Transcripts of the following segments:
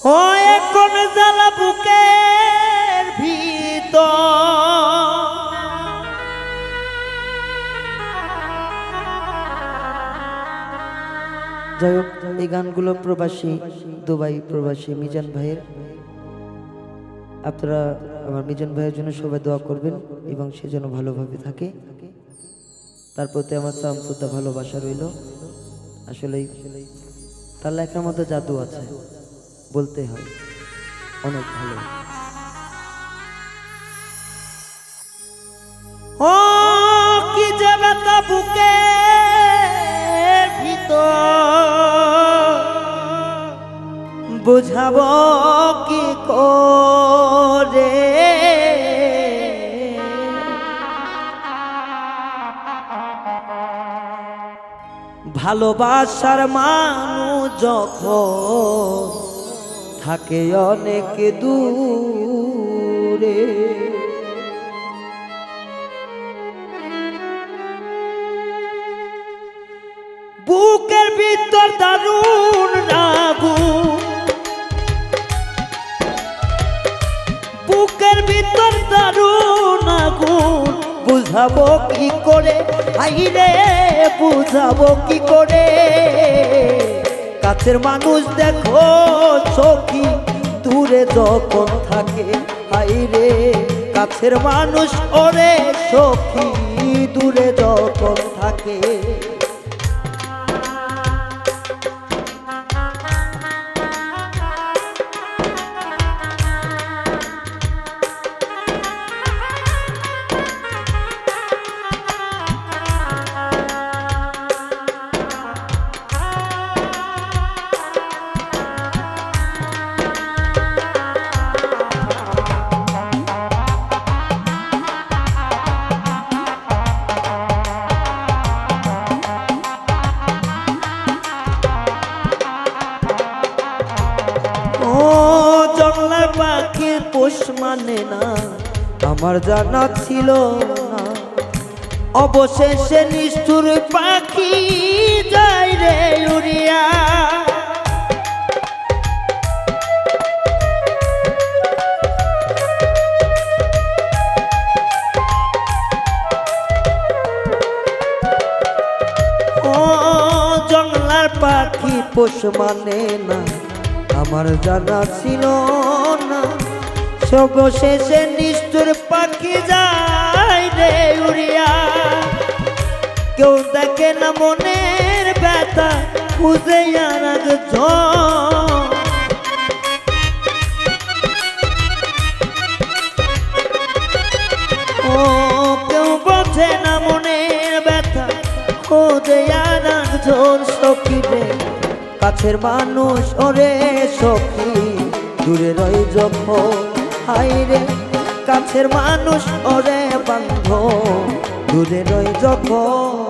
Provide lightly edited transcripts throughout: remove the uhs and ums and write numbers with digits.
ও এখন জ্বালা বুকের ভিতর, যাই হোক এই গানগুলো প্রবাসী দুবাই প্রবাসী মিজান ভাইয়ের। আপনারা আমার মিজান ভাইয়ের জন্য সবাই দোয়া করবেন এবং সে যেন ভালোভাবে থাকে, তার প্রতি আমার শ্রদ্ধা ভালোবাসা রইল। আসলেই তার লেখার মধ্যে জাদু আছে, বলতে হয় অনেক ভালো। ও কি যে ব্যথা বুকের ভিতর, বুঝাবো কি করে, ভালোবাসার মানুষ যখন থাকে অনেক দূরে, বুকের ভিতর দারুণ আগুন, বুকের ভিতর দারুণ আগুন, বুঝাবো কি করে আইরে, বুঝাবো কি করে, কাছের মানুষ দেখো সখী দূরে যখন থাকে, আইরে কাছের মানুষ ওরে সখী দূরে যখন থাকে। পোষ মানে না আমার জানা ছিল না, অবশেষে নিষ্ঠুর পাখি যায় রে উড়িয়া, ও জংলার পাখি পোষ মানে না আমার জানা ছিল না, সবশেষে নিষ্ঠুর পাখি যায় রে উড়িয়া, কেউ দেখে না মনের ব্যথা খুঁজে আর ও কেউ বোঝে না মনের ব্যথা খুঁজে আর একজন সখী রে, কাছের মানুষ ওরে সখী দূরে রই যখন, হাইরে কাছের মানুষ ওরে বান্ধব দূরে রই যখন।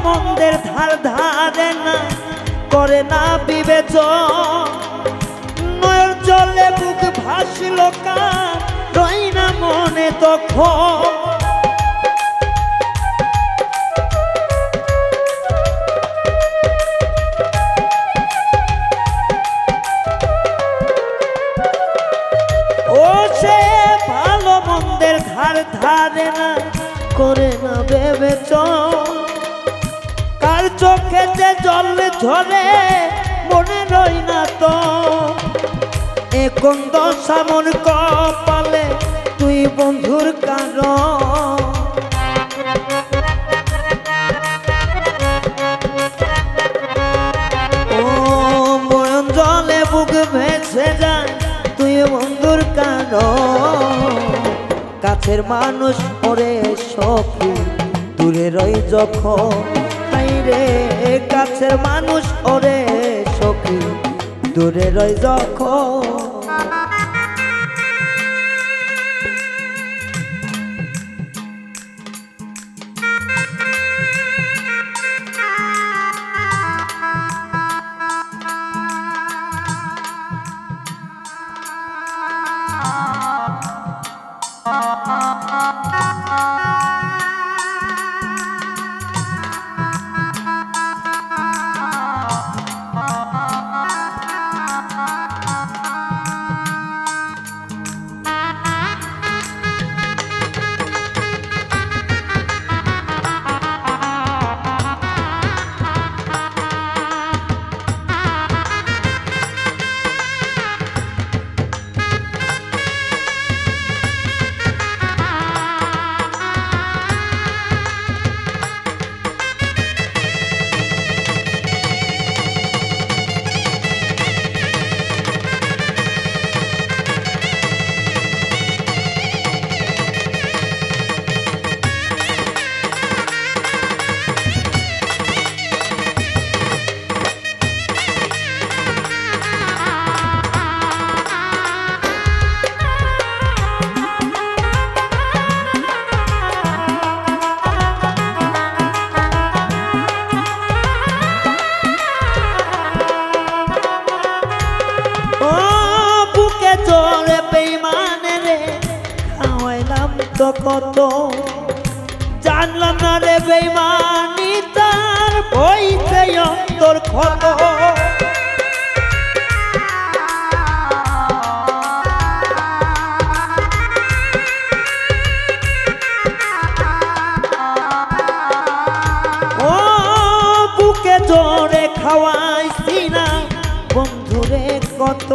মন্দের ধার ধারে না করে না বিবেচন, নয়র জলে বুক ভাসিল কার রই না মনে তখন, ও সে ভালো মন্দের ধার ধারে না করে না বিবেচন, কার চোখে যে জল ঝরে মনে রই না তো, এখন দশা মন কপালে তুই বন্ধুর কারণ, ও বন্ধুর কারণ কাছের মানুষ ওরে সখী দূরে রই যখন হাইরে কাছের মানুষ ওরে সখী দূরে রই যখন তো কত জানলাম না রে বেইমানি তার বইতে অন্তর ক্ষত ও বুকে জোরে খাওয়াইছি না বন্ধুরে কত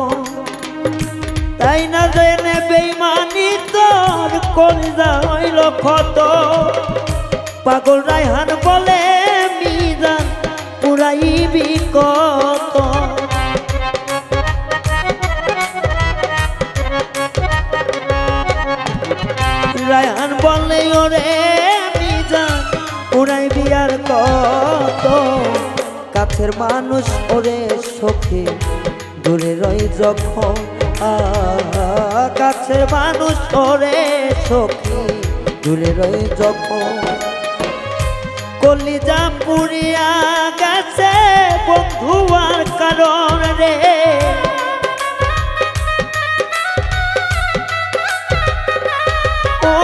তাই না জেনে বেইমানি তোর কলিজা হইল ক্ষত পাগল রায়হান বলে মিজান পুরাইবি কত রায়হান বলে ওরে মিজান পুরাইবি আর কত কাছের মানুষ ওরে সখী দূরে রই যখন কাছের মানুষ ওরে সখী দূরে রই যখন কলিজা পুরিয়া গেছে বন্ধু আর কারণ রে ও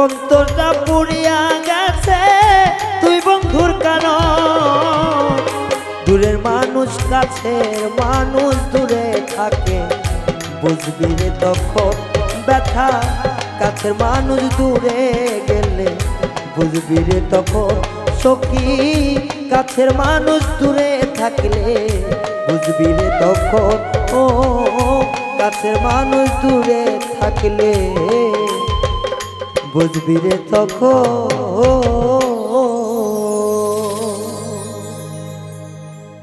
অন্তরটা পুরিয়া গেছে তুই বন্ধুর কারণ দূরের মানুষ কাছের মানুষ দূরে থাকে বুঝবি রে তখন ব্যথা কাছের মানুষ দূরে গেলে বুঝবি রে তখন সখী কাছের মানুষ দূরে থাকলে বুঝবি রে তখন ও কাছের মানুষ দূরে থাকলে বুঝবি রে তখন